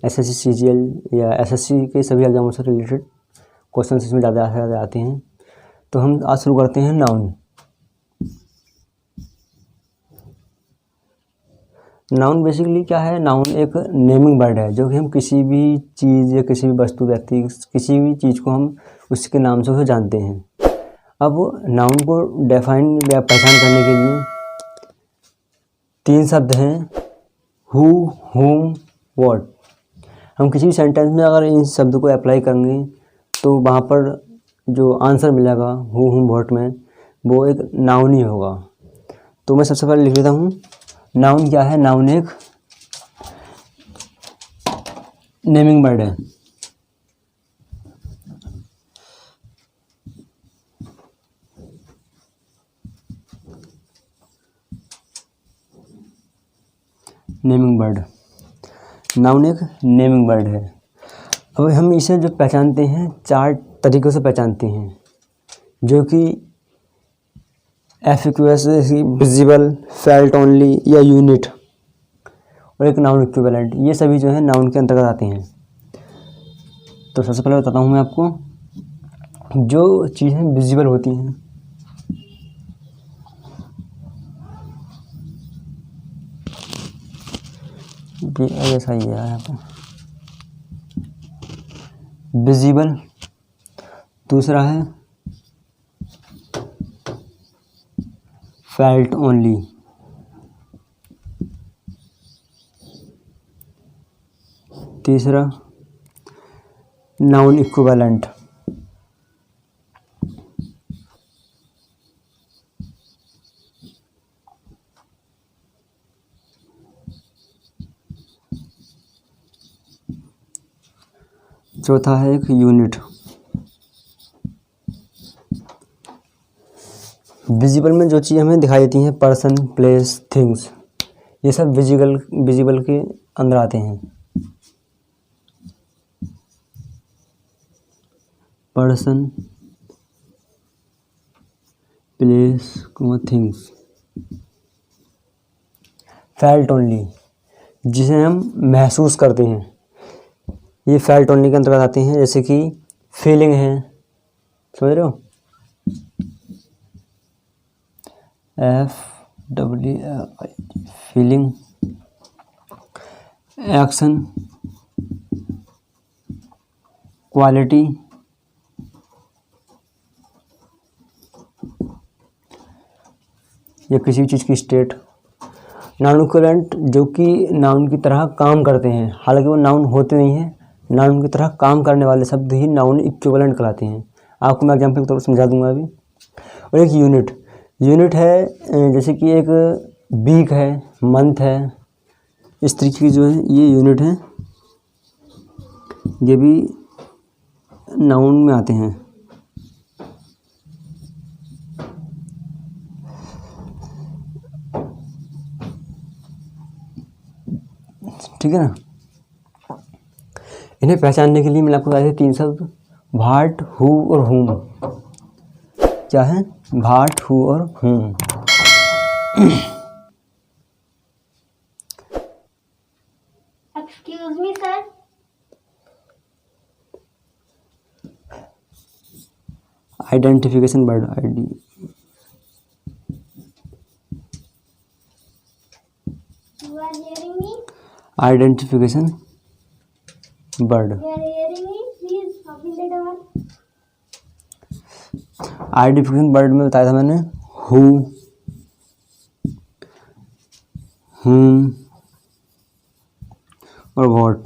SSC CGL या SSC के सभी एग्जामों से रिलेटेड क्वेश्चन इसमें ज़्यादा आते हैं। तो हम आज शुरू करते हैं नाउन। नाउन बेसिकली क्या है? नाउन एक नेमिंग वर्ड है जो कि हम किसी भी चीज़ या किसी भी वस्तु, व्यक्ति, किसी भी चीज़ को हम उसके नाम से उसे जानते हैं। अब नाउन को डिफाइन या पहचान करने के लिए 3 शब्द हैं, हु, हुम, व्हाट। हम किसी भी सेंटेंस में अगर इन शब्द को अप्लाई करेंगे तो वहाँ पर जो आंसर मिलेगा हु, हुम, व्हाट में, वो एक नाउन ही होगा। तो मैं सबसे पहले लिख लेता हूँ, नाउन क्या है? नाउन एक नेमिंग वर्ड है। नेमिंग वर्ड, नाउन एक नेमिंग वर्ड है। अब हम इसे जो पहचानते हैं 4 तरीक़ों से पहचानते हैं, जो कि एफिक्यूएस, विजिबल, फेल्ट ओनली या यूनिट, और एक नाउन इक्विवेलेंट। ये सभी जो है नाउन के अंतर्गत आते हैं। तो सबसे पहले बताता हूँ मैं आपको, जो चीज़ें विजिबल होती हैं, ऐसा ही है यहाँ पर, विजिबल। दूसरा है फेल्ट ओनली। तीसरा नाउन इक्विवेलेंट। चौथा है एक यूनिट। विजिबल में जो चीज़ हमें दिखाई देती हैं, पर्सन, प्लेस, थिंग्स, ये सब विजिबल के अंदर आते हैं। Person, place, things. Felt only, जिसे हम महसूस करते हैं, ये फेल्ट ओनली के अंतर्गत आते हैं। जैसे कि फीलिंग है, समझ रहे हो, FWLI, फीलिंग। एक्शन, क्वालिटी, या किसी चीज़ की स्टेट। नाउन इक्विवेलेंट, जो कि नाउन की तरह काम करते हैं, हालांकि वो नाउन होते नहीं हैं, नाउन की तरह काम करने वाले शब्द ही नाउन इक्विवेलेंट कहलाते हैं। आपको मैं एग्जाम्पल के तौर पर समझा दूंगा अभी। और एक यूनिट, यूनिट है जैसे कि एक वीक है, मंथ है, इस तरीके की जो है ये यूनिट है, ये भी नाउन में आते हैं। ठीक है ना। इन्हें पहचानने के लिए मैंने आपको बताया 3 शब्द, व्हाट, हु और हुम। क्या है? व्हाट, हु और हुम। Excuse me sir. Identification word, ID। You are hearing me? Identification word. You are hearing me? Please open the door. Identification word में बताया था मैंने, हु, हुम और व्हाट,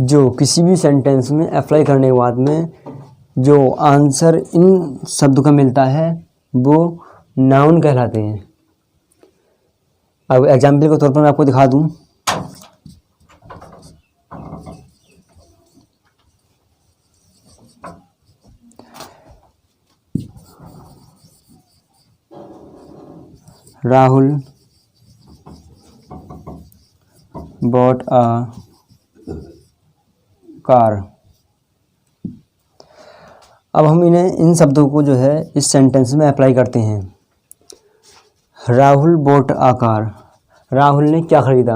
जो किसी भी सेंटेंस में अप्लाई करने के बाद में जो आंसर इन शब्द का मिलता है वो नाउन कहलाते हैं। अब एग्जाम्पल के तौर पर मैं आपको दिखा दूं, राहुल bought a car। अब हम इन शब्दों को जो है इस सेंटेंस में अप्लाई करते हैं। Rahul bought a car, Rahul ने क्या खरीदा?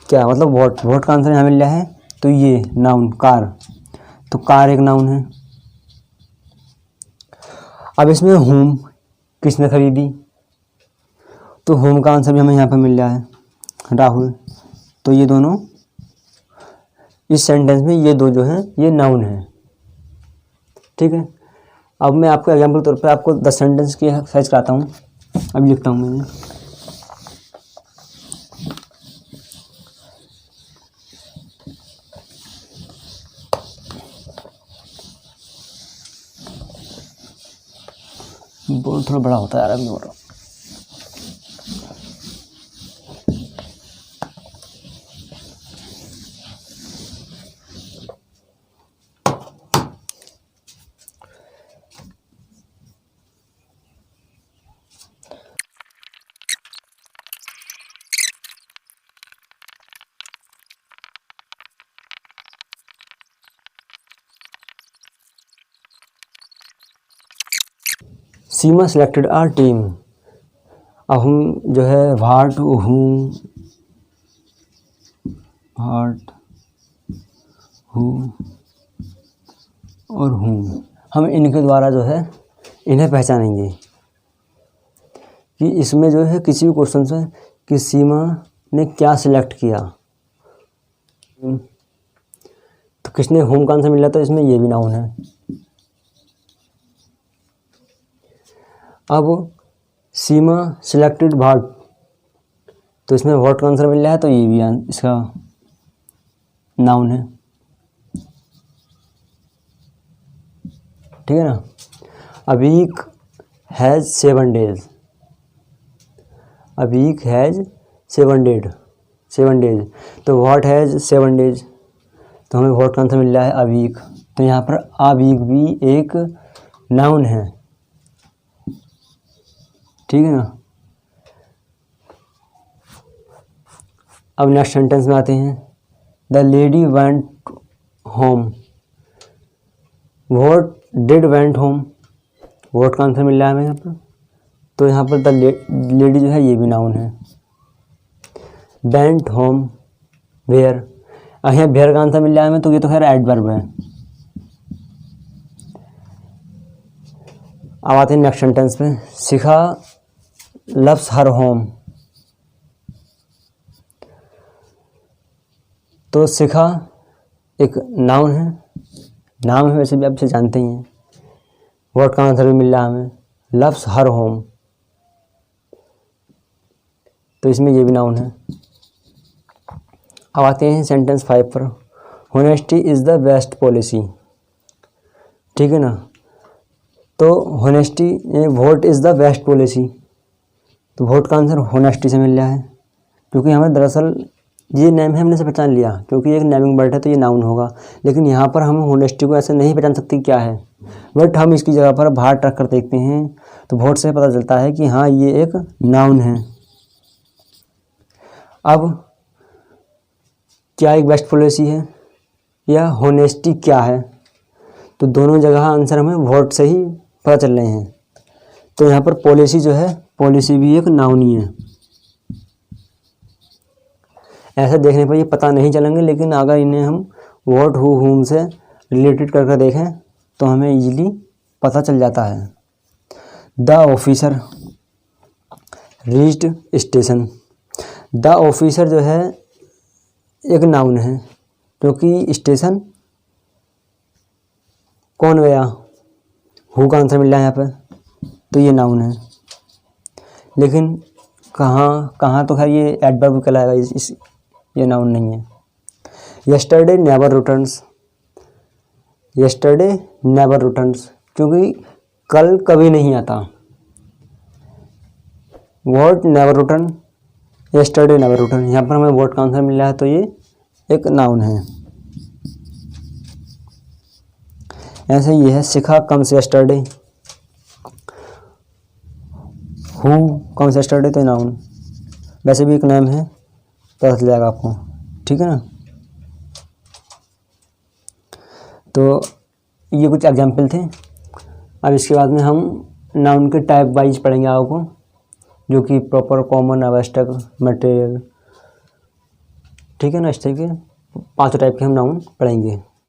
क्या मतलब वॉट, वॉट का आंसर यहाँ मिल रहा है, तो ये नाउन कार, तो कार एक नाउन है। अब इसमें होम किसने खरीदी, तो होम का आंसर भी हमें यहाँ पर मिल रहा है राहुल, तो ये दोनों इस सेंटेंस में ये दो जो हैं ये नाउन है। ठीक है, अब मैं आपको एग्जाम्पल तौर पर आपको 10 सेंटेंस की एक्सरसाइज कराता हूँ। अभी लिखता हूँ मैं, बोर्ड थोड़ा बड़ा होता है यार मेरा। सीमा सेलेक्टेड आर टीम। अब हम जो है वाट, हूँ, हार्ट, हूँ और हूँ, हम इनके द्वारा जो है इन्हें पहचानेंगे कि इसमें जो है किसी भी क्वेश्चन से कि सीमा ने क्या सिलेक्ट किया। तो किसने होम का आंसर मिला, तो इसमें ये भी नाउन है। अब सीमा सिलेक्टेड भाट, तो इसमें व्हाट का आंसर मिल रहा है, तो ये भी इसका नाउन है। ठीक है ना। A week has 7 days, a week has 7 days, तो व्हाट हैज़ 7 डेज, तो हमें व्हाट का आंसर मिल रहा है अ वीक, तो यहाँ पर अ वीक भी एक नाउन है। ठीक है ना। अब नेक्स्ट सेंटेंस में आते हैं, the lady went home, what did went home, what का आंसर मिल रहा है हमें यहाँ पर, तो यहाँ पर द लेडी जो है ये भी नाउन है। वेंट होम वेयर, यहाँ वेयर का आंसर मिल रहा है हमें, तो ये तो खैर एडवर्ब है। अब आते हैं नेक्स्ट सेंटेंस पे, शिखा लव्स हर होम, तो शिखा एक नाउन है, नाम है वैसे भी आप इसे जानते ही हैं। व्हाट का आंसर भी मिल रहा है हमें, लव्स हर होम, तो इसमें ये भी नाउन है। अब आते हैं सेंटेंस 5 पर, honesty is the best policy. ठीक है ना, तो honesty what is the best policy, तो व्हाट का आंसर होनेस्टी से मिल रहा है, क्योंकि हमें दरअसल ये नेम है हमने से पहचान लिया, क्योंकि एक नेमिंग वर्ड है तो ये नाउन होगा, लेकिन यहाँ पर हम होनेस्टी को ऐसे नहीं पहचान सकते क्या है, बट हम इसकी जगह पर भाट रख कर देखते हैं तो व्हाट से पता चलता है कि हाँ ये एक नाउन है। अब क्या एक बेस्ट पॉलिसी है या होनेस्टी क्या है, तो दोनों जगह आंसर हमें व्हाट से ही पता चल रहे हैं। तो यहाँ पर पॉलिसी जो है, पॉलिसी भी एक नाउन ही है। ऐसा देखने पर ये पता नहीं चलेंगे, लेकिन अगर इन्हें हम व्हाट, हु, हुम से रिलेटेड करके देखें तो हमें इजीली पता चल जाता है। The officer reached station, the officer जो है एक नाउन है, क्योंकि स्टेशन कौन गया, हु का आंसर मिल रहा है यहाँ पे, तो ये नाउन है। लेकिन कहाँ तो खैर ये एडवर्ब कहलाएगा, ये नाउन नहीं है। Yesterday never returns, yesterday never returns, क्योंकि कल कभी नहीं आता। What never return, yesterday never return, यहाँ पर हमें व्हाट का आंसर मिल रहा है, तो ये एक नाउन है। ऐसे ये है, Shikha comes yesterday, who comes yesterday, तो नाउन, वैसे भी एक नेम है, पता चल जाएगा आपको। ठीक है ना। तो ये कुछ एग्जाम्पल थे। अब इसके बाद में हम नाउन के टाइप वाइज पढ़ेंगे आपको, जो कि प्रॉपर, कॉमन, आवश्यक, मटेरियल। ठीक है ना। इस टाइप के 5 टाइप के हम नाउन पढ़ेंगे।